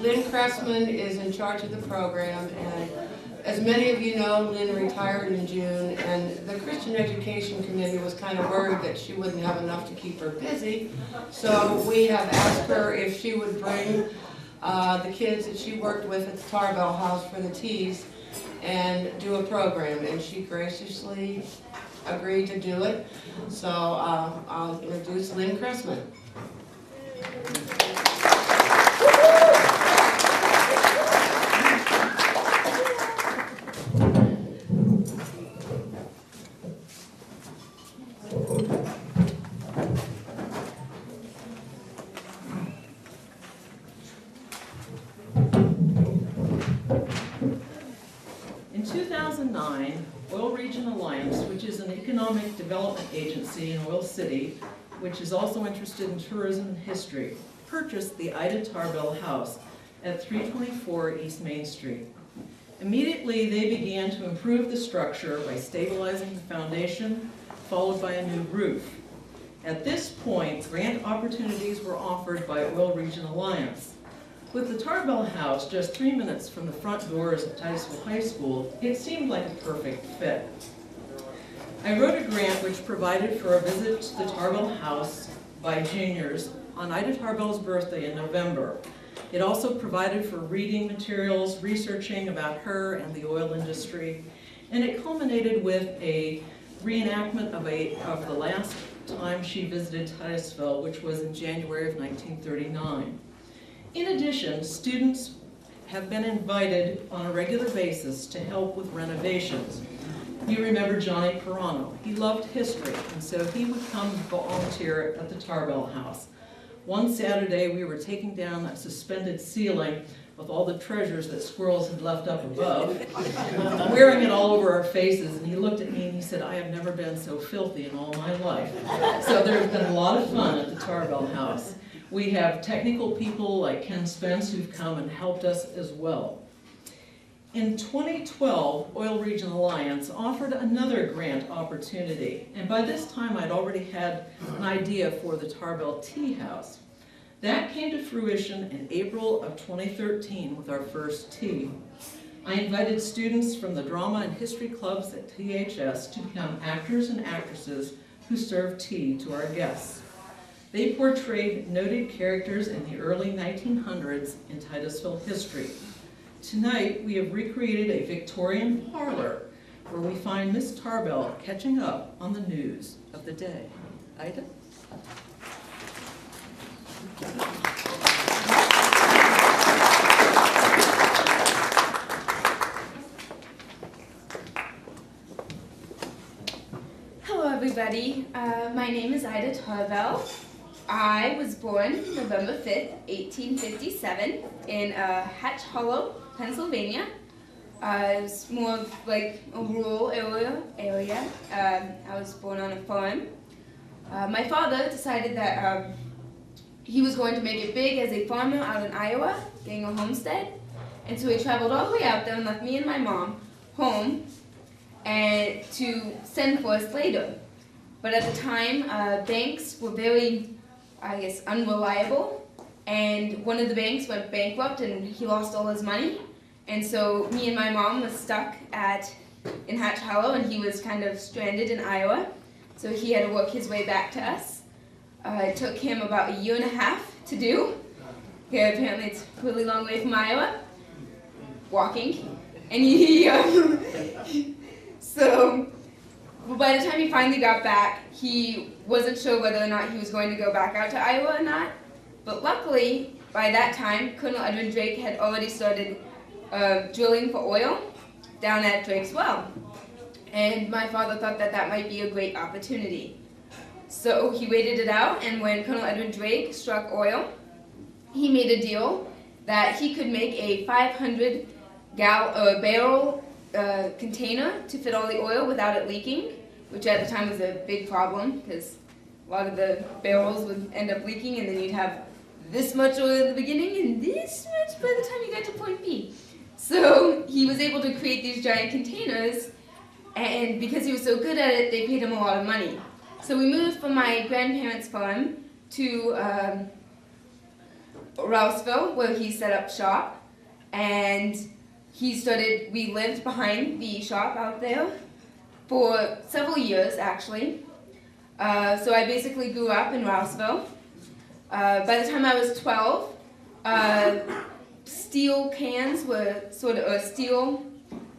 LYNN CRESSMAN is in charge of the program, and as many of you know, LYNN retired in June, and the Christian Education Committee was kind of worried that she wouldn't have enough to keep her busy. So we have asked her if she would bring the kids that she worked with at the Tarbell House for the T's and do a program, and she graciously agreed to do it. So I'll introduce LYNN CRESSMAN. In 2009, Oil Region Alliance, which is an economic development agency in Oil City, which is also interested in tourism and history, purchased the Ida Tarbell House at 324 East Main Street. Immediately, they began to improve the structure by stabilizing the foundation, followed by a new roof. At this point, grant opportunities were offered by Oil Region Alliance. With the Tarbell House just 3 minutes from the front doors of Titusville High School, it seemed like a perfect fit. I wrote a grant which provided for a visit to the Tarbell House by juniors on Ida Tarbell's birthday in November. It also provided for reading materials, researching about her and the oil industry, and it culminated with a reenactment of the last time she visited Titusville, which was in January of 1939. In addition, students have been invited on a regular basis to help with renovations. You remember Johnny Pirano. He loved history, and so he would come volunteer at the Tarbell House. One Saturday, we were taking down that suspended ceiling with all the treasures that squirrels had left up above, wearing it all over our faces, and he looked at me and he said, "I have never been so filthy in all my life." So there's been a lot of fun at the Tarbell House. We have technical people like Ken Spence who've come and helped us as well. In 2012, Oil Region Alliance offered another grant opportunity, and by this time I'd already had an idea for the Tarbell Tea House. That came to fruition in April of 2013 with our first tea. I invited students from the drama and history clubs at THS to become actors and actresses who served tea to our guests. They portrayed noted characters in the early 1900s in Titusville history. Tonight, we have recreated a Victorian parlor where we find Miss Tarbell catching up on the news of the day. Ida? Hello, everybody. My name is Ida Tarbell. I was born November 5th, 1857 in Hatch Hollow, Pennsylvania. It was more of like a rural area. I was born on a farm. My father decided that he was going to make it big as a farmer out in Iowa, getting a homestead. And so he traveled all the way out there and left me and my mom home and to send for us later. But at the time, banks were very, I guess, unreliable, and one of the banks went bankrupt and he lost all his money. And so me and my mom was stuck in Hatch Hollow, and he was kind of stranded in Iowa. So he had to work his way back to us. It took him about 1.5 years to do. Okay, apparently it's a really long way from Iowa, walking. And so by the time he finally got back, he wasn't sure whether or not he was going to go back out to Iowa or not. But luckily, by that time, Colonel Edwin Drake had already started drilling for oil down at Drake's Well. And my father thought that that might be a great opportunity. So he waited it out, and when Colonel Edwin Drake struck oil, he made a deal that he could make a 500-barrel container to fit all the oil without it leaking, which at the time was a big problem because a lot of the barrels would end up leaking, and then you'd have this much oil at the beginning and this much by the time you got to point B. So he was able to create these giant containers, and because he was so good at it, they paid him a lot of money. So we moved from my grandparents' farm to Rouseville, where he set up shop, and we lived behind the shop out there for several years, actually. So I basically grew up in Rouseville. By the time I was 12, steel cans were steel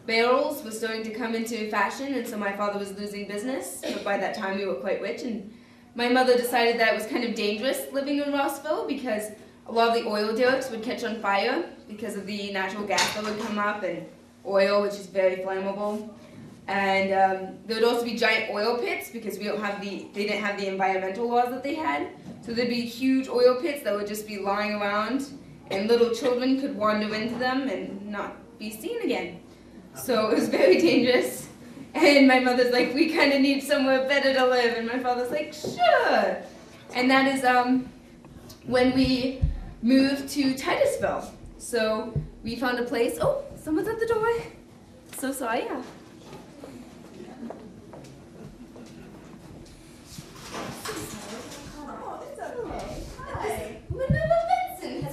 barrels were starting to come into fashion, and so my father was losing business. But by that time, we were quite rich, and my mother decided that it was kind of dangerous living in Rossville because a lot of the oil derricks would catch on fire because of the natural gas that would come up, and oil, which is very flammable. And there would also be giant oil pits because they didn't have the environmental laws that they had. So there'd be huge oil pits that would just be lying around, and little children could wander into them and not be seen again. So it was very dangerous. And my mother's like, we kind of need somewhere better to live. And my father's like, sure. And that is when we moved to Titusville. So we found a place. Oh, someone's at the door. So sorry, yeah.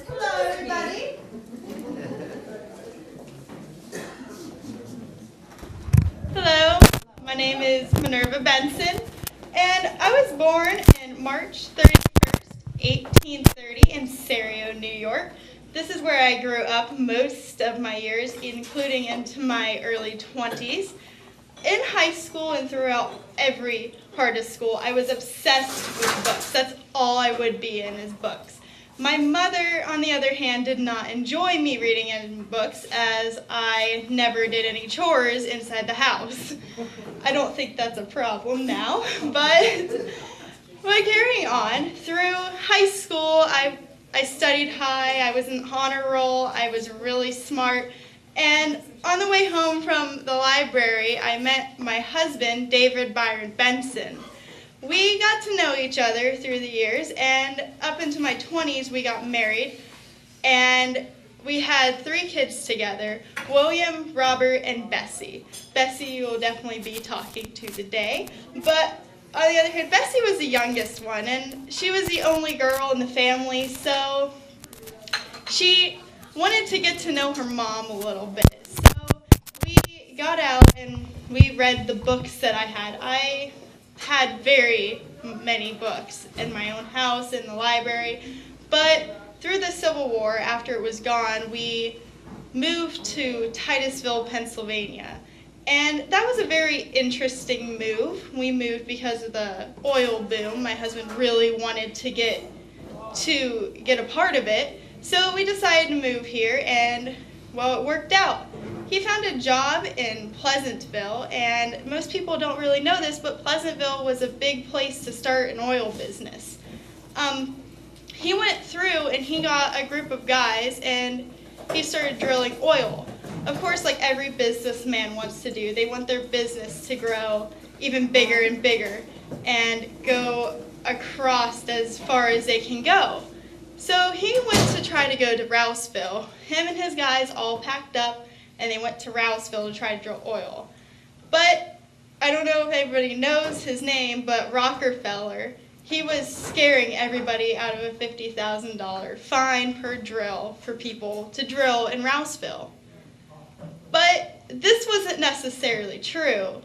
Hello, everybody. Hello, my name is Minerva Benson, and I was born in March 31st, 1830 in Serio, New York. This is where I grew up most of my years, including into my early 20s. In high school and throughout every part of school, I was obsessed with books. That's all I would be in is books. My mother, on the other hand, did not enjoy me reading in books as I never did any chores inside the house. I don't think that's a problem now, but carrying on, through high school, I studied high, I was in honor roll, I was really smart, and on the way home from the library, I met my husband, David Byron Benson. We got to know each other through the years, and up into my 20s, we got married, and we had 3 kids together, William, Robert, and Bessie. Bessie you will definitely be talking to today, but on the other hand, Bessie was the youngest one, and she was the only girl in the family, so she wanted to get to know her mom a little bit. So we got out and we read the books that I had. I had very many books in my own house, in the library, but through the Civil War, after it was gone, we moved to Titusville, Pennsylvania. And that was a very interesting move. We moved because of the oil boom. My husband really wanted to get a part of it. So we decided to move here, and well, it worked out. He found a job in Pleasantville, and most people don't really know this, but Pleasantville was a big place to start an oil business. He went through and he got a group of guys, and he started drilling oil. Of course, like every businessman wants to do, they want their business to grow even bigger and bigger and go across as far as they can go. So he went to try to go to Rouseville. Him and his guys all packed up, and they went to Rouseville to try to drill oil. But I don't know if everybody knows his name, but Rockefeller, he was scaring everybody out of a $50,000 fine per drill for people to drill in Rouseville. But this wasn't necessarily true.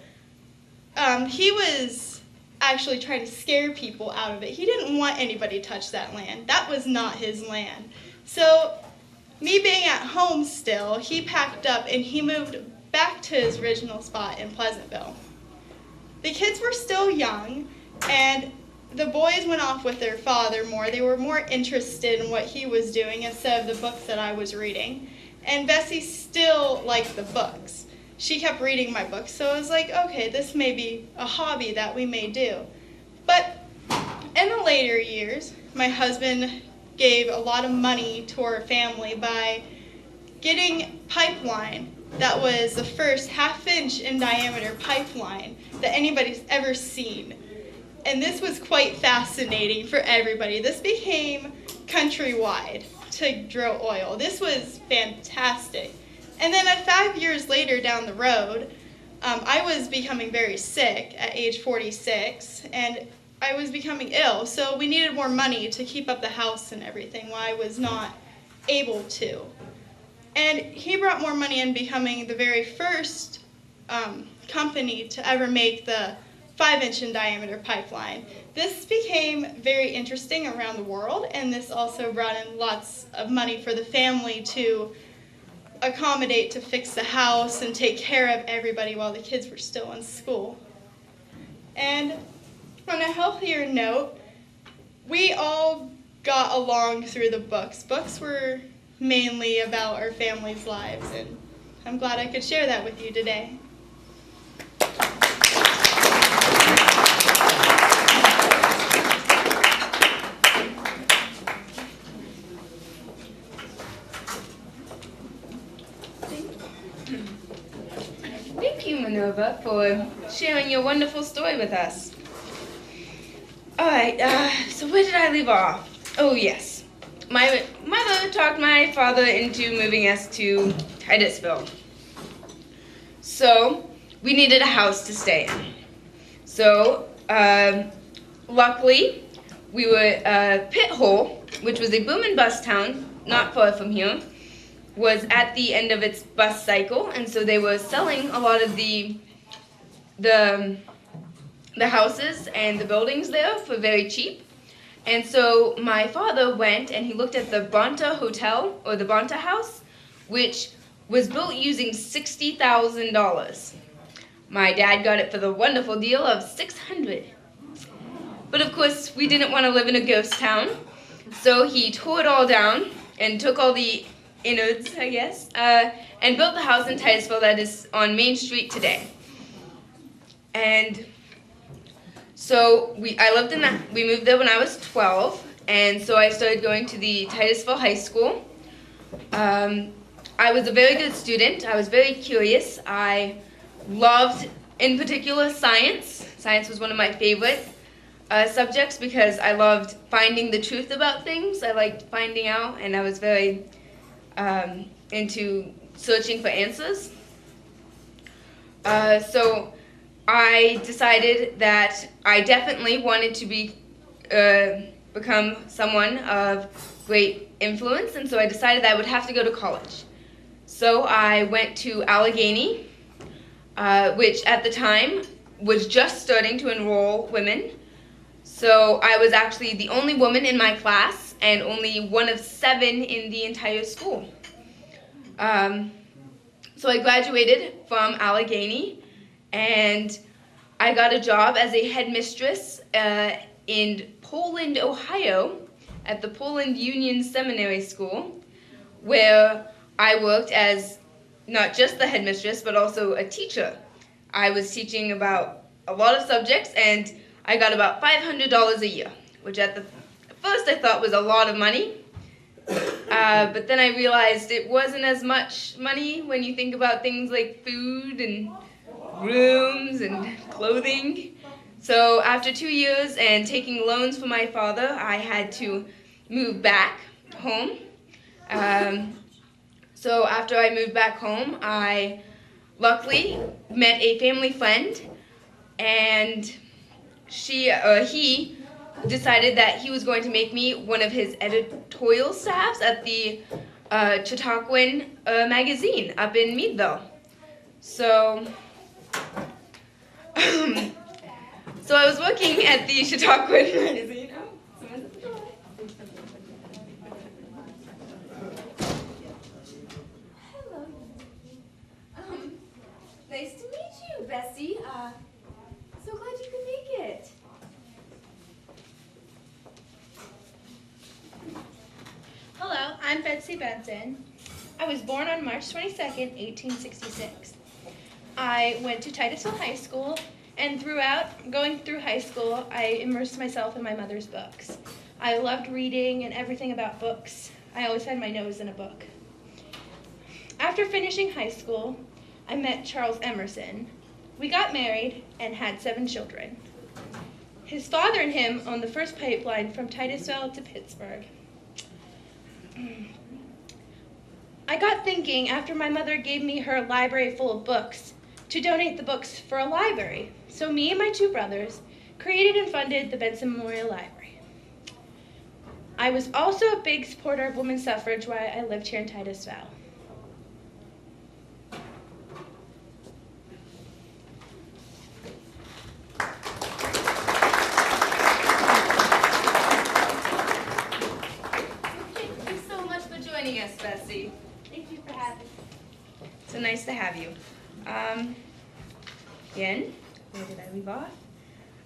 He was actually trying to scare people out of it. He didn't want anybody to touch that land. That was not his land. So me being at home still, he packed up and he moved back to his original spot in Pleasantville. The kids were still young, and the boys went off with their father more. They were more interested in what he was doing instead of the books that I was reading. And Bessie still liked the books. She kept reading my books, so I was like, okay, this may be a hobby that we may do. But in the later years, my husband gave a lot of money to our family by getting pipeline that was the first half-inch in diameter pipeline that anybody's ever seen. And this was quite fascinating for everybody. This became countrywide to drill oil. This was fantastic. And then 5 years later down the road, I was becoming very sick at age 46, and I was becoming ill, so we needed more money to keep up the house and everything while I was not able to. And he brought more money in, becoming the very first company to ever make the 5-inch in diameter pipeline. This became very interesting around the world, and this also brought in lots of money for the family to accommodate, to fix the house and take care of everybody while the kids were still in school. And on a healthier note, we all got along through the books. Books were mainly about our family's lives, and I'm glad I could share that with you today. Thank you, Minerva, for sharing your wonderful story with us. All right, so where did I leave off? Oh, yes. My mother talked my father into moving us to Titusville. So we needed a house to stay in. So luckily, we were Pit Hole, which was a boom and bust town not far from here, was at the end of its bus cycle, and so they were selling a lot of the houses and the buildings there for very cheap. And so my father went and he looked at the Bonta Hotel, or the Bonta House, which was built using $60,000. My dad got it for the wonderful deal of $600. But of course, we didn't want to live in a ghost town, so he tore it all down and took all the innards, I guess, and built the house in Titusville that is on Main Street today. And so I lived in that. We moved there when I was 12, and so I started going to the Titusville High School. I was a very good student. I was very curious. I loved, in particular, science. Science was one of my favorite subjects because I loved finding the truth about things. I liked finding out, and I was very into searching for answers. So I decided that I definitely wanted to become someone of great influence, and so I decided that I would have to go to college. So I went to LAKYN, which at the time was just starting to enroll women. So I was actually the only woman in my class and only one of 7 in the entire school. So I graduated from LAKYN, and I got a job as a headmistress in Poland, Ohio, at the Poland Union Seminary School, where I worked as not just the headmistress, but also a teacher. I was teaching about a lot of subjects, and I got about $500 a year, which at first I thought was a lot of money. But then I realized it wasn't as much money when you think about things like food and rooms and clothing. So after 2 years and taking loans from my father, I had to move back home. So after I moved back home, I luckily met a family friend, and he decided that he was going to make me one of his editorial staffs at the Chautauquan magazine up in Meadville. So so I was working at the Chautauquan magazine. Hello. Nice to meet you, Bessie. So glad you could make it. Hello, I'm Betsy Benson. I was born on March 22nd, 1866. I went to Titusville High School, and going through high school, I immersed myself in my mother's books. I loved reading and everything about books. I always had my nose in a book. After finishing high school, I met Charles Emerson. We got married and had 7 children. His father and him owned the first pipeline from Titusville to Pittsburgh. I got thinking after my mother gave me her library full of books to donate the books for a library. So me and my 2 brothers created and funded the Benson Memorial Library. I was also a big supporter of women's suffrage while I lived here in Titusville. Thank you so much for joining us, Bessie. Thank you for having me. So nice to have you. Yen, where did I leave off?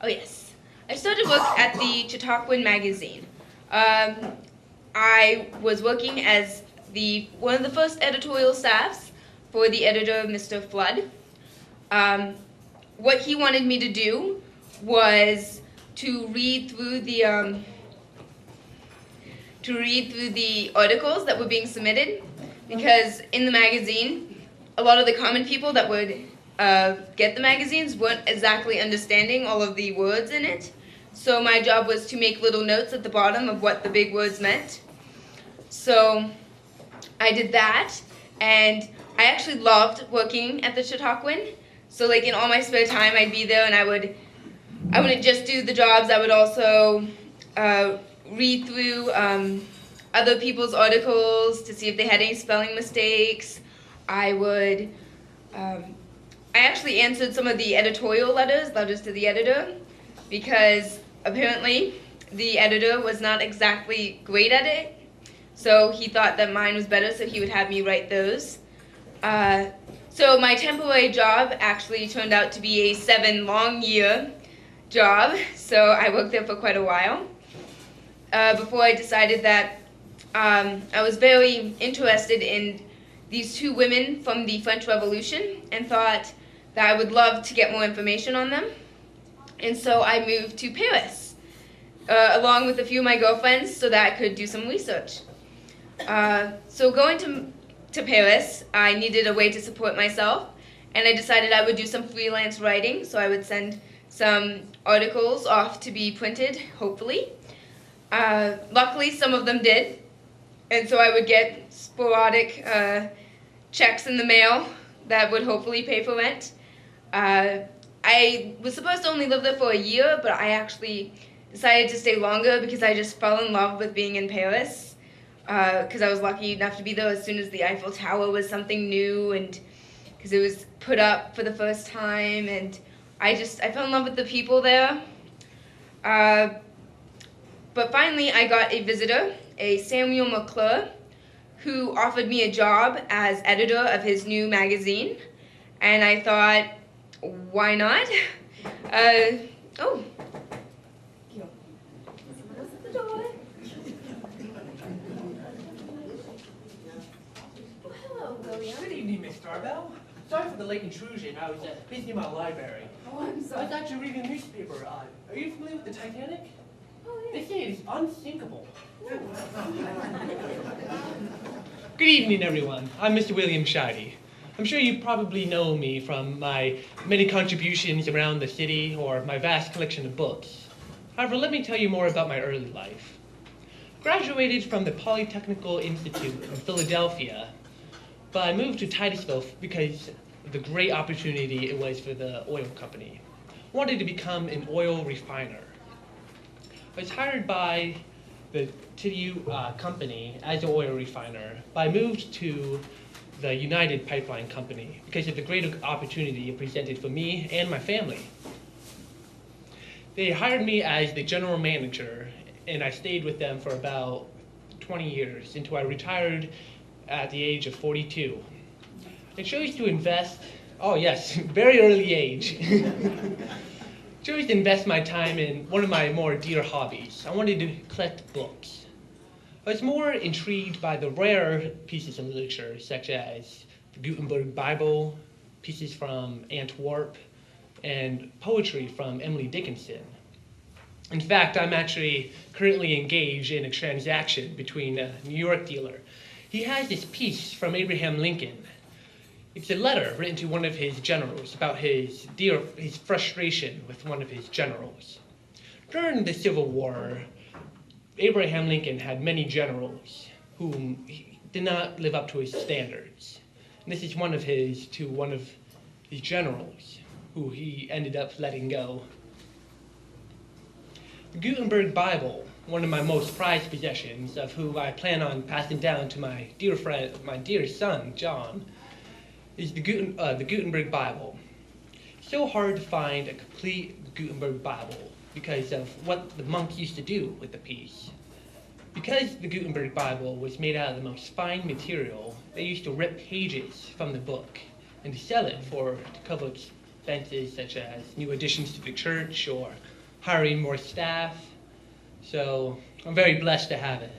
Oh yes, I started work at the Chautauquan magazine. I was working as one of the first editorial staffs for the editor, Mr. Flood. What he wanted me to do was to read through the articles that were being submitted, because in the magazine, a lot of the common people that would get the magazines weren't exactly understanding all of the words in it. So my job was to make little notes at the bottom of what the big words meant. So I did that, and I actually loved working at the Chautauquan. So like in all my spare time, I'd be there, and I wouldn't just do the jobs. I would also read through other people's articles to see if they had any spelling mistakes. I actually answered some of the editorial letters to the editor, because apparently the editor was not exactly great at it. So he thought that mine was better, so he would have me write those. So my temporary job actually turned out to be a 7-long-year job, so I worked there for quite a while. Before I decided that I was very interested in these two women from the French Revolution, and thought that I would love to get more information on them. And so I moved to Paris, along with a few of my girlfriends, so that I could do some research. So going to Paris, I needed a way to support myself, and I decided I would do some freelance writing, so I would send some articles off to be printed, hopefully. Luckily, some of them did, and so I would get sporadic checks in the mail that would hopefully pay for rent. I was supposed to only live there for a year, but I actually decided to stay longer because I just fell in love with being in Paris, because I was lucky enough to be there as soon as the Eiffel Tower was something new, and because it was put up for the first time, and I fell in love with the people there. But finally I got a visitor, a Samuel McClure, who offered me a job as editor of his new magazine, and I thought, why not? Oh. Someone else at the door. Oh, hello, William. Good evening, Miss Tarbell. Sorry for the late intrusion. I was busy in my library. Oh, I'm I sorry. thought you were reading a newspaper. Are you familiar with the Titanic? Oh, They yes. say it is unsinkable. Good evening, everyone. I'm Mr. William SCHEIDE. I'm sure you probably know me from my many contributions around the city or my vast collection of books. However, let me tell you more about my early life. Graduated from the Polytechnical Institute in Philadelphia, but I moved to Titusville because of the great opportunity it was for the oil company. I wanted to become an oil refiner. I was hired by the TIELA company as an oil refiner, but I moved to the United Pipeline Company because of the great opportunity it presented for me and my family. They hired me as the general manager, and I stayed with them for about 20 years until I retired at the age of 42. I chose to invest, oh yes, very early age. Chose to invest my time in one of my more dear hobbies. I wanted to collect books. I was more intrigued by the rare pieces of literature, such as the Gutenberg Bible, pieces from Antwerp, and poetry from Emily Dickinson. In fact, I'm actually currently engaged in a transaction between a New York dealer. He has this piece from Abraham Lincoln. It's a letter written to one of his generals about his frustration with one of his generals. During the Civil War, Abraham Lincoln had many generals whom did not live up to his standards. And this is one of his generals who he ended up letting go. The Gutenberg Bible, one of my most prized possessions, of who I plan on passing down to my dear friend, my dear son, John, is the Gutenberg Bible. It's so hard to find a complete Gutenberg Bible because of what the monk used to do with the piece. Because the Gutenberg Bible was made out of the most fine material, they used to rip pages from the book and to sell it to cover expenses such as new additions to the church or hiring more staff. So I'm very blessed to have it.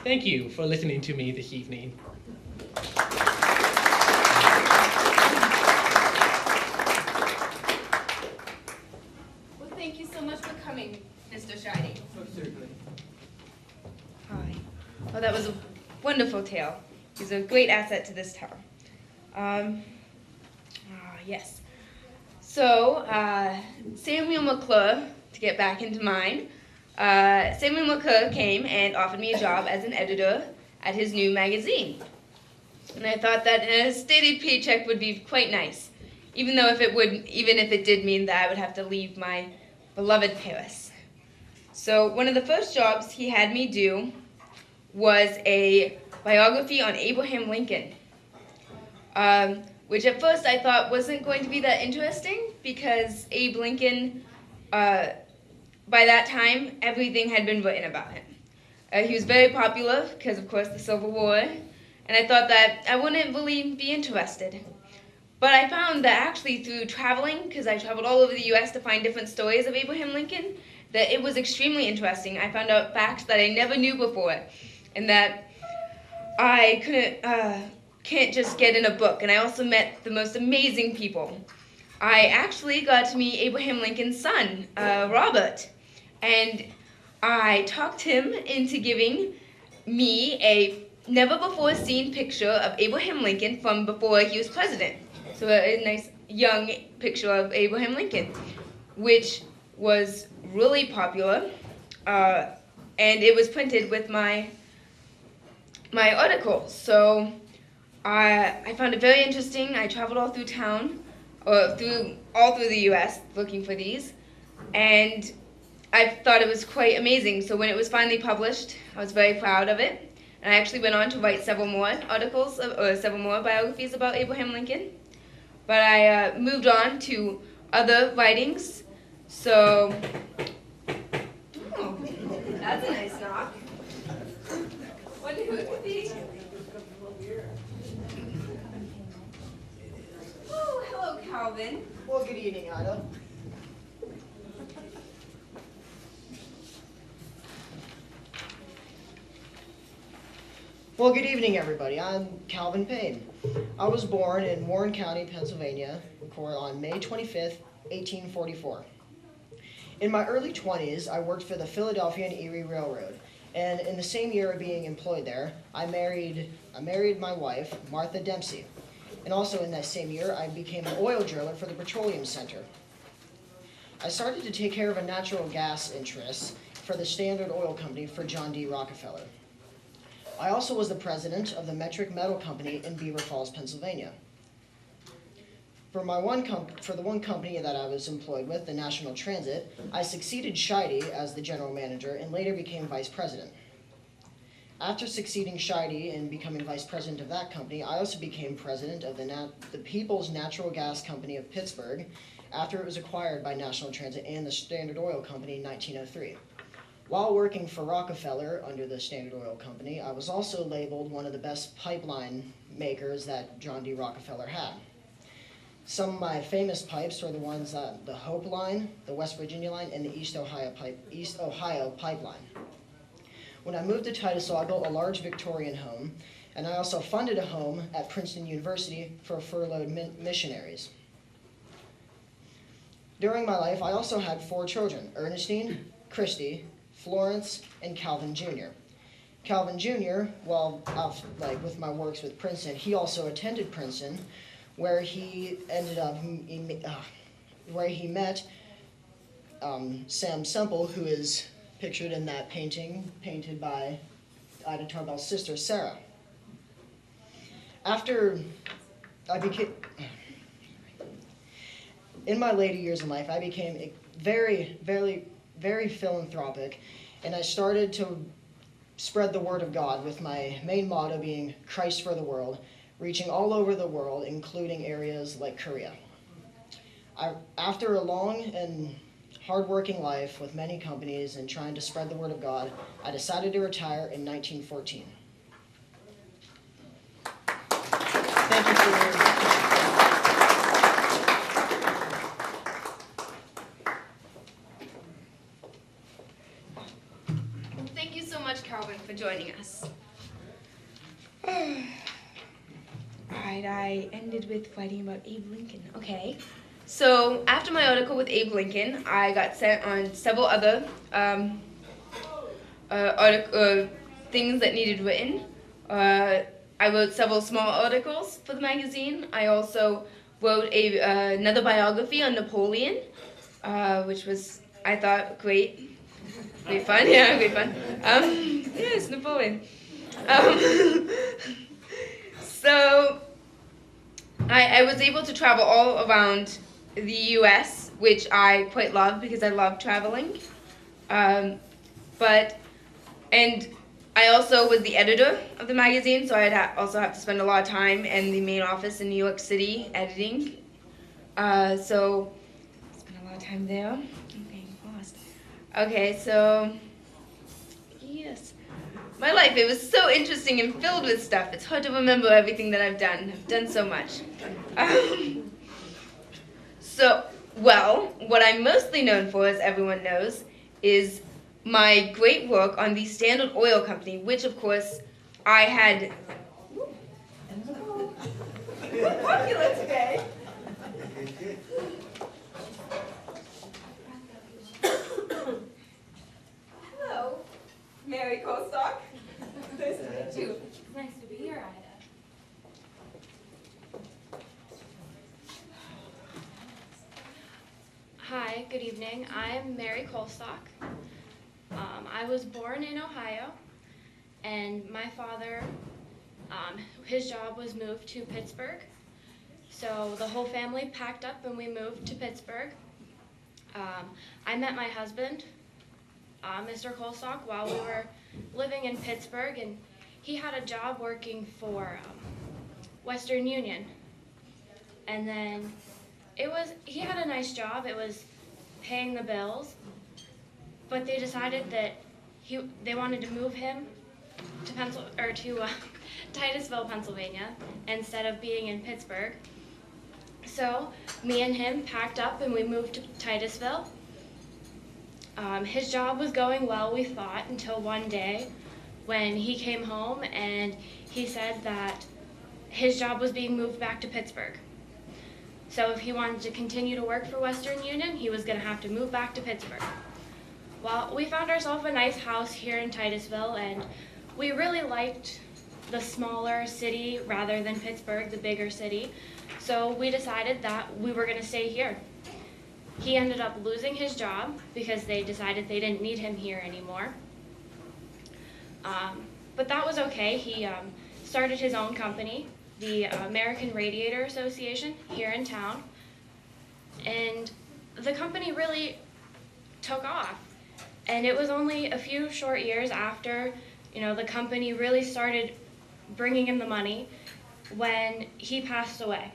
Thank you for listening to me this evening. Well, thank you so much for coming, Mr. SCHEIDE. Oh, certainly. Hi. Oh, that was a wonderful tale. He's a great asset to this town. Yes. So, Samuel McClure, to get back into mine, Samuel McClure came and offered me a job as an editor at his new magazine. And I thought that a stated paycheck would be quite nice, even if it did mean that I would have to leave my beloved Paris. So one of the first jobs he had me do was a biography on Abraham Lincoln, which at first I thought wasn't going to be that interesting because Abe Lincoln, by that time, everything had been written about him. He was very popular because, of course, the Civil War, and I thought that I wouldn't really be interested. But I found that actually through traveling, because I traveled all over the U.S. to find different stories of Abraham Lincoln, that it was extremely interesting. I found out facts that I never knew before, and that I can't just get in a book. And I also met the most amazing people. I actually got to meet Abraham Lincoln's son, Robert, and I talked him into giving me a never-before-seen picture of Abraham Lincoln from before he was president. So a nice young picture of Abraham Lincoln, which was really popular, and it was printed with my article. So I found it very interesting. I traveled all through town, all through the U.S. looking for these, and I thought it was quite amazing. So when it was finally published, I was very proud of it. And I actually went on to write several more articles, or several more biographies about Abraham Lincoln. But I moved on to other writings. So, oh, that's a nice knock. Wonder who it could be. Oh, hello, Calvin. Well, good evening, Ida. Well, good evening, everybody. I'm Calvin Payne. I was born in Warren County, Pennsylvania, on May 25th, 1844. In my early 20s, I worked for the Philadelphia and Erie Railroad, and in the same year of being employed there, I married my wife, Martha Dempsey. And also in that same year, I became an oil driller for the Petroleum Center. I started to take care of a natural gas interest for the Standard Oil Company for John D. Rockefeller. I also was the president of the Metric Metal Company in Beaver Falls, Pennsylvania. For the one company that I was employed with, the National Transit, I succeeded SCHEIDE as the general manager and later became vice president. After succeeding SCHEIDE and becoming vice president of that company, I also became president of the People's Natural Gas Company of Pittsburgh after it was acquired by National Transit and the Standard Oil Company in 1903. While working for Rockefeller under the Standard Oil Company, I was also labeled one of the best pipeline makers that John D. Rockefeller had. Some of my famous pipes are the ones that the HOPE line, the West Virginia line, and the East Ohio pipeline. When I moved to Titusville, I built a large Victorian home, and I also funded a home at Princeton University for furloughed missionaries. During my life, I also had 4 children: Ernestine, Christy, Florence, and Calvin Jr. Calvin Jr., well, with my works with Princeton, he also attended Princeton, where he ended up, where he met Sam Semple, who is pictured in that painting painted by Ida Tarbell's sister, Sarah. After I became, in my later years in life, I became very, very very philanthropic, and I started to spread the word of God with my main motto being Christ for the world, reaching all over the world, including areas like Korea. After a long and hard-working life with many companies and trying to spread the word of God, I decided to retire in 1914. Thank you for your Thank you so much, Calvin, for joining us. Alright, I ended with writing about Abe Lincoln. Okay. So, after my article with Abe Lincoln, I got sent on several other things that needed written. I wrote several small articles for the magazine. I also wrote another biography on Napoleon, which was, I thought, great fun. Yeah, great fun. Yes, Napoleon. So I was able to travel all around the U.S., which I quite love because I love traveling. And I also was the editor of the magazine, so I'd also have to spend a lot of time in the main office in New York City editing. So I spent a lot of time there. I'm getting lost. Okay, so yes. My life, it was so interesting and filled with stuff. It's hard to remember everything that I've done. I've done so much. Well, what I'm mostly known for, as everyone knows, is my great work on the Standard Oil Company, which, of course, I had... popular today. Hello, Mary Kostock. Nice to meet you. Nice to be here, Ida. Hi, good evening. I'm Mary Kostock. I was born in Ohio, and my father, his job was moved to Pittsburgh. So the whole family packed up and we moved to Pittsburgh. I met my husband, Mr. Kostock, while we were living in Pittsburgh, and he had a job working for Western Union. And then he had a nice job. It was paying the bills, but they decided that they wanted to move him to Titusville, Pennsylvania, instead of being in Pittsburgh. So me and him packed up and we moved to Titusville. His job was going well, we thought, until one day when he came home and he said that his job was being moved back to Pittsburgh. So if he wanted to continue to work for Western Union, he was going to have to move back to Pittsburgh. Well, we found ourselves a nice house here in Titusville, and we really liked the smaller city rather than Pittsburgh, the bigger city. So we decided that we were going to stay here. He ended up losing his job because they decided they didn't need him here anymore. But that was okay. He started his own company, the American Radiator Association, here in town. And the company really took off. And it was only a few short years after, the company really started bringing in the money when he passed away.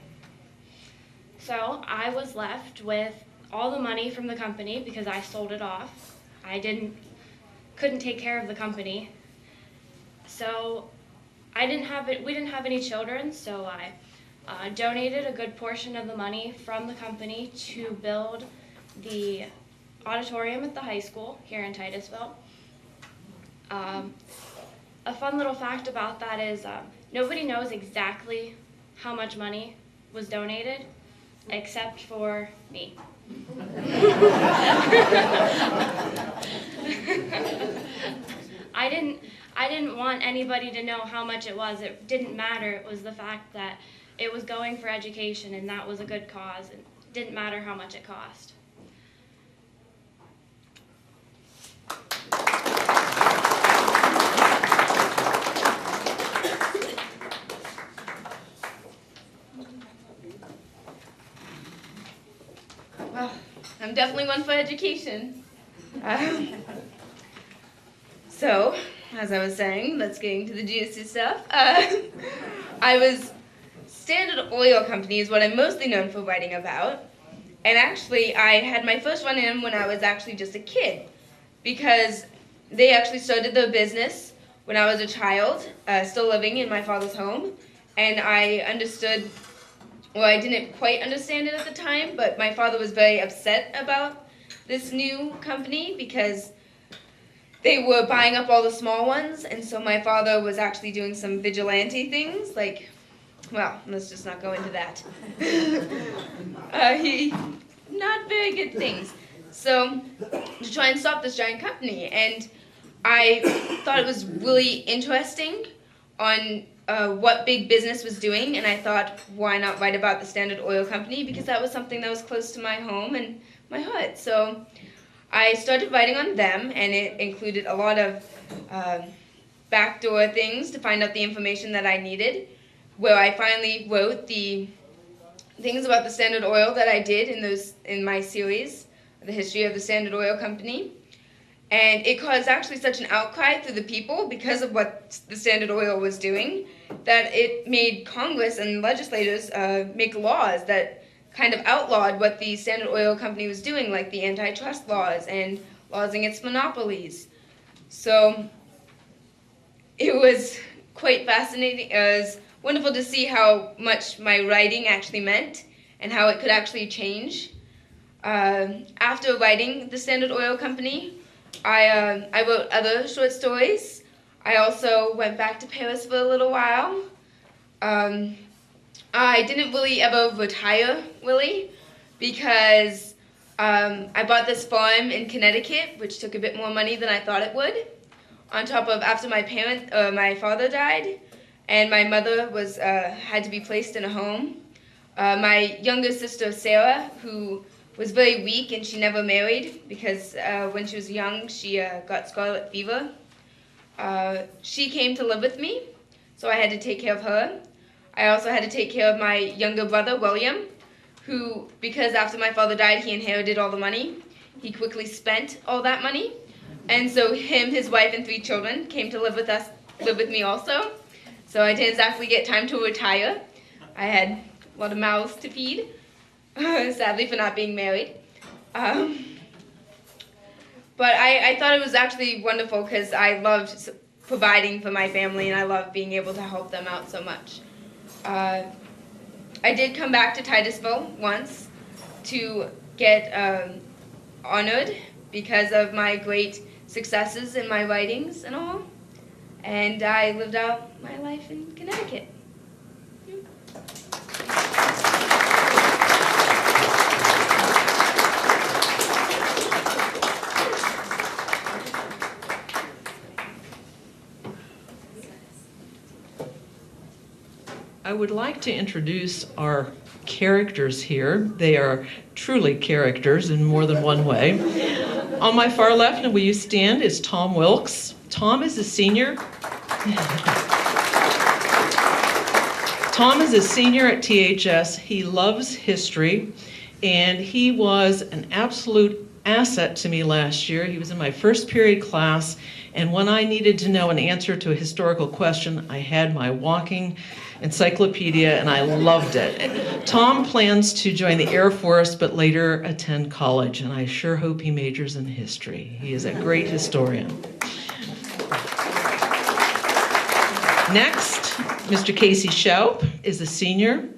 So I was left with all the money from the company because I sold it off. I couldn't take care of the company. So we didn't have any children, so I donated a good portion of the money from the company to build the auditorium at the high school here in Titusville. A fun little fact about that is nobody knows exactly how much money was donated except for me. I didn't want anybody to know how much it was. It didn't matter. It was the fact that it was going for education, and that was a good cause. It didn't matter how much it cost. Well, I'm definitely one for education. So, as I was saying, let's get into the juicy stuff. I was Standard Oil Company is what I'm mostly known for writing about. And actually, I had my first run-in when I was actually just a kid, because they actually started their business when I was a child, still living in my father's home. And I understood, well, I didn't quite understand it at the time, but my father was very upset about this new company because they were buying up all the small ones, and so my father was actually doing some vigilante things, like, well, let's just not go into that. Not very good things. So, to try and stop this giant company, and I thought it was really interesting on what big business was doing, and I thought, why not write about the Standard Oil Company, because that was something that was close to my home and my heart. So I started writing on them, and it included a lot of backdoor things to find out the information that I needed, where I finally wrote the things about the Standard Oil that I did in my series, The History of the Standard Oil Company. And it caused actually such an outcry through the people because of what the Standard Oil was doing that it made Congress and legislators make laws that kind of outlawed what the Standard Oil Company was doing, like the antitrust laws and laws against monopolies. So it was quite fascinating. It was wonderful to see how much my writing actually meant and how it could actually change. After writing the Standard Oil Company, I wrote other short stories. I also went back to Paris for a little while. I didn't really ever retire, really, because I bought this farm in Connecticut, which took a bit more money than I thought it would. On top of after my father died, and my mother had to be placed in a home. My younger sister Sarah, who was very weak and she never married because when she was young she got scarlet fever. She came to live with me, so I had to take care of her. I also had to take care of my younger brother, William, who, because after my father died, he inherited all the money. He quickly spent all that money. And so him, his wife, and 3 children came to live with me also. So I didn't exactly get time to retire. I had a lot of mouths to feed, sadly for not being married. But I thought it was actually wonderful because I loved providing for my family and I loved being able to help them out so much. I did come back to Titusville once to get honored because of my great successes in my writings and all. And I lived out my life in Connecticut. I would like to introduce our characters here. They are truly characters in more than one way. On my far left, and will you stand, is Tom Wilkes. Tom is a senior. Tom is a senior at THS. He loves history, and he was an absolute asset to me last year. He was in my first period class, and when I needed to know an answer to a historical question, I had my walking encyclopedia, and I loved it. Tom plans to join the Air Force, but later attend college, and I sure hope he majors in history. He is a great historian. Next, Mr. Casey SHOUP is a senior.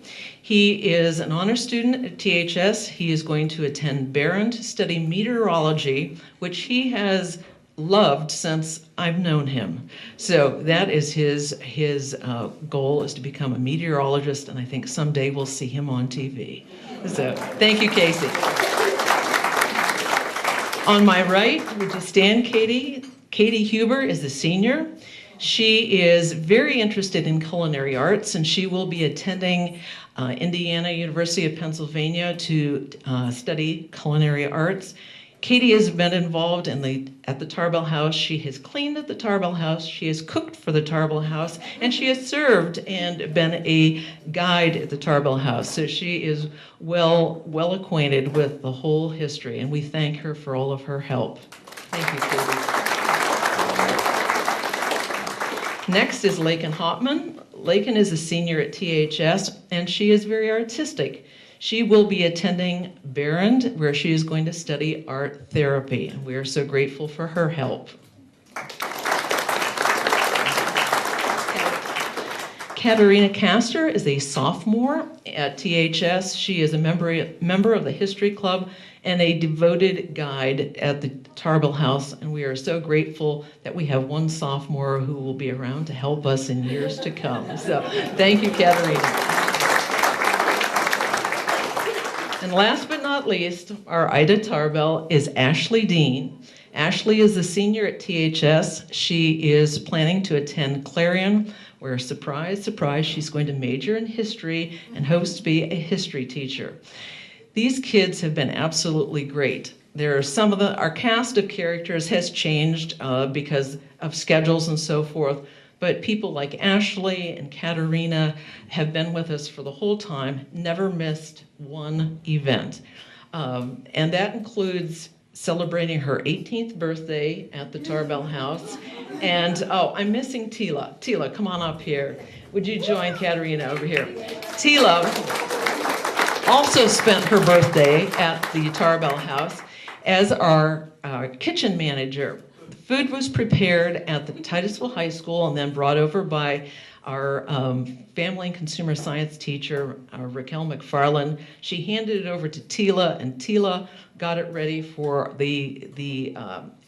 He is an honor student at THS. He is going to attend Barron to study meteorology, which he has loved since I've known him. So that is his goal, is to become a meteorologist, and I think someday we'll see him on TV. So thank you, Casey. On my right, would you stand, Katie? Katie Huber is a senior. She is very interested in culinary arts, and she will be attending Indiana University of Pennsylvania to study culinary arts. Katie has been involved at the Tarbell House. She has cleaned at the Tarbell House. She has cooked for the Tarbell House, and she has served and been a guide at the Tarbell House. So she is well acquainted with the whole history, and we thank her for all of her help. Thank you, Katie. Next is LAKYN HAUPTMAN. LAKYN is a senior at THS, and she is very artistic. She will be attending Behrend, where she is going to study art therapy, and we are so grateful for her help. KATARINA KASTER is a sophomore at THS. She is a member of the History Club and a devoted guide at the Tarbell House, and we are so grateful that we have one sophomore who will be around to help us in years to come. So thank you, KATARINA. And last but not least, our Ida Tarbell is Ashley DEEN. Ashley is a senior at THS. She is planning to attend Clarion, where, surprise, surprise, she's going to major in history and hopes to be a history teacher. These kids have been absolutely great. There are our cast of characters has changed because of schedules and so forth, but people like Ashley and KATARINA have been with us for the whole time, never missed one event. And that includes celebrating her 18th birthday at the Tarbell House. And, oh, I'm missing TIELA. TIELA, come on up here. Would you join KATARINA over here? TIELA also spent her birthday at the Tarbell House as our kitchen manager. The food was prepared at the Titusville High School and then brought over by our family and consumer science teacher, Raquel McFarland. She handed it over to TIELA, and TIELA got it ready for the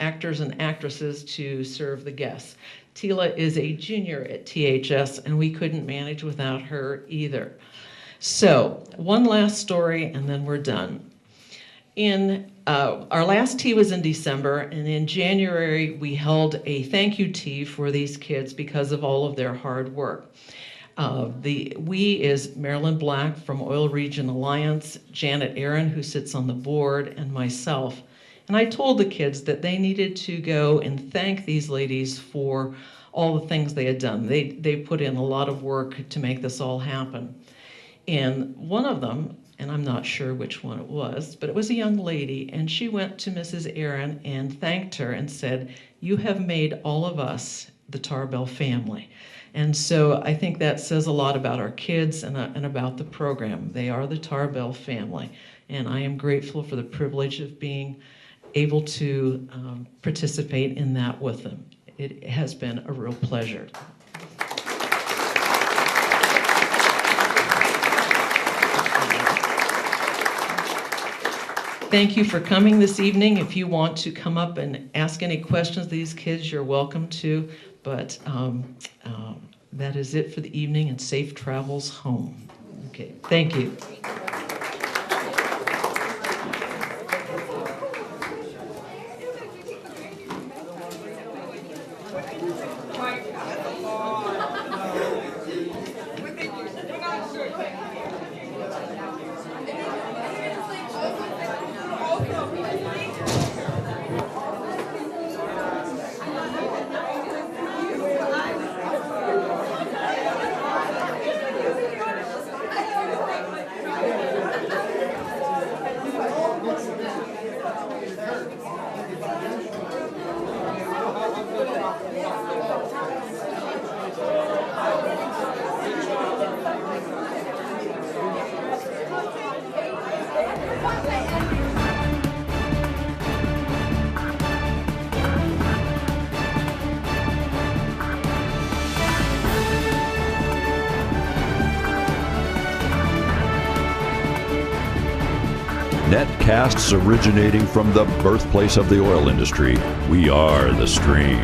actors and actresses to serve the guests. TIELA is a junior at THS, and we couldn't manage without her either. So, one last story, and then we're done. Our last tea was in December, and in January we held a thank you tea for these kids because of all of their hard work. We is Marilyn Black from Oil Region Alliance, Janet Aaron, who sits on the board, and myself. And I told the kids that they needed to go and thank these ladies for all the things they had done. They put in a lot of work to make this all happen. And one of them, and I'm not sure which one it was, but it was a young lady, and she went to Mrs. Aaron and thanked her and said, "You have made all of us the Tarbell family." And so I think that says a lot about our kids and about the program. They are the Tarbell family, and I am grateful for the privilege of being able to participate in that with them. It has been a real pleasure. Thank you for coming this evening. If you want to come up and ask any questions of these kids, you're welcome to, but that is it for the evening, and safe travels home. Okay, thank you. Netcasts originating from the birthplace of the oil industry. We are the stream.